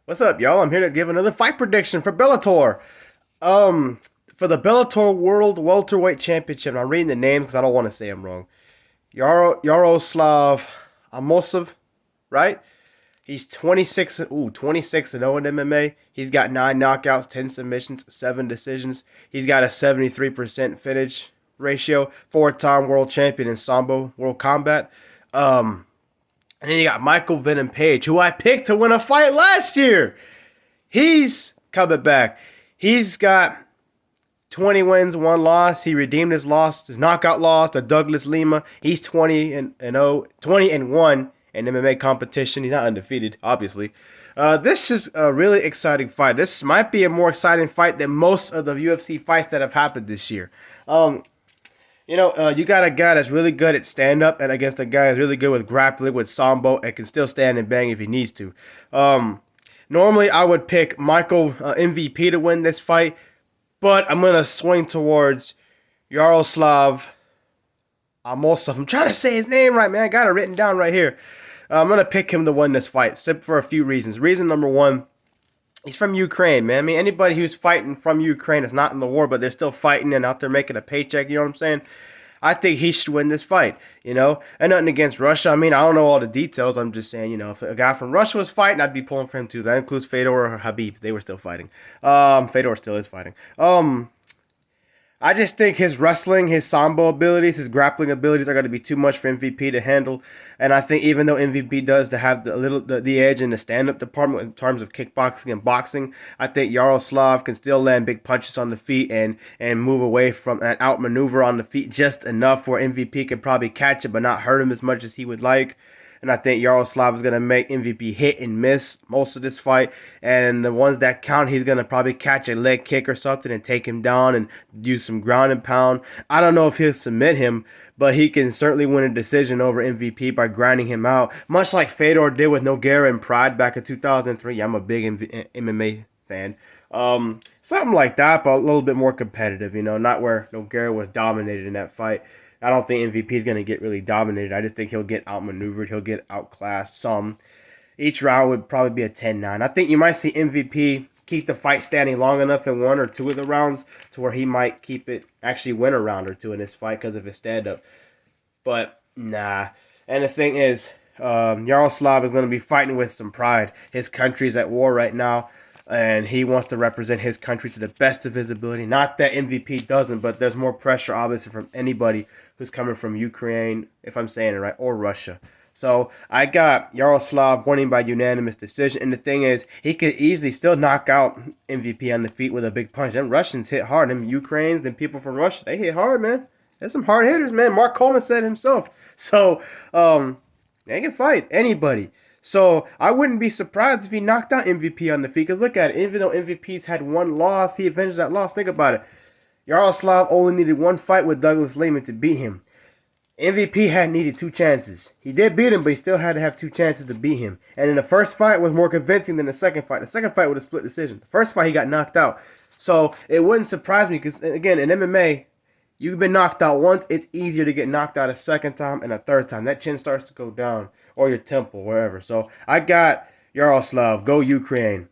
What's up, y'all? I'm here to give another fight prediction for Bellator. For the Bellator World Welterweight Championship, and I'm reading the name because I don't want to say them wrong. Yaroslav Amosov, right? He's 26 and 0 in MMA. He's got 9 knockouts, 10 submissions, 7 decisions. He's got a 73% finish ratio. 4-time world champion in Sambo World Combat. And then you got Michael Venom Page, who I picked to win a fight last year. He's coming back. He's got 20 wins, 1 loss. He redeemed his loss, his knockout loss to Douglas Lima. He's 20 and 0, 20 and 1 in MMA competition. He's not undefeated, obviously. This is a really exciting fight. This might be a more exciting fight than most of the UFC fights that have happened this year. You got a guy that's really good at stand-up and against a guy that's really good with grappling, with sambo, and can still stand and bang if he needs to. Normally, I would pick Michael MVP to win this fight, but I'm going to swing towards Yaroslav Amosov. I'm trying to say his name right, man. I got it written down right here. I'm going to pick him to win this fight, for a few reasons. Reason number one, he's from Ukraine, man. I mean, anybody who's fighting from Ukraine is not in the war, but they're still fighting and out there making a paycheck, you know what I'm saying? I think he should win this fight, And nothing against Russia. I mean, I don't know all the details. I'm just saying, if a guy from Russia was fighting, I'd be pulling for him too. That includes Fedor or Habib. They were still fighting. Fedor still is fighting. I just think his wrestling, his sambo abilities, his grappling abilities are going to be too much for MVP to handle. And I think even though MVP does have the edge in the stand-up department in terms of kickboxing and boxing, I think Yaroslav can still land big punches on the feet and move away from and outmaneuver on the feet just enough where MVP could probably catch it but not hurt him as much as he would like. And I think Yaroslav is going to make MVP hit and miss most of this fight. And the ones that count, he's going to probably catch a leg kick or something and take him down and use some ground and pound. I don't know if he'll submit him, but he can certainly win a decision over MVP by grinding him out. Much like Fedor did with Nogueira and Pride back in 2003. Yeah, I'm a big MMA fan. Something like that, but a little bit more competitive, not where Nogueira was dominated in that fight. I don't think MVP is going to get really dominated. I just think he'll get outmaneuvered. He'll get outclassed some. Each round would probably be a 10-9. I think you might see MVP keep the fight standing long enough in 1 or 2 of the rounds to where he might actually win a round or 2 in this fight because of his stand-up. But, nah. And the thing is, Yaroslav is going to be fighting with some pride. His country's at war right now, and he wants to represent his country to the best of his ability. Not that MVP doesn't, but there's more pressure, obviously, from anybody who's coming from Ukraine, if I'm saying it right, or Russia. So I got Yaroslav winning by unanimous decision. And the thing is, he could easily still knock out MVP on the feet with a big punch. Them Russians hit hard. Them Ukrainians, them people from Russia, they hit hard, man. There's some hard hitters, man. Mark Coleman said himself. So, they can fight anybody. So I wouldn't be surprised if he knocked out MVP on the feet. Because look at it. Even though MVP's had 1 loss, he avenged that loss. Think about it. Yaroslav only needed 1 fight with Douglas Lima to beat him. MVP had needed 2 chances. He did beat him, but he still had to have 2 chances to beat him. And in the first fight was more convincing than the second fight. The second fight was a split decision. The first fight he got knocked out. So it wouldn't surprise me because, again, in MMA, you've been knocked out once, it's easier to get knocked out a second time and a third time. That chin starts to go down, or your temple, wherever. So I got Yaroslav. Go Ukraine.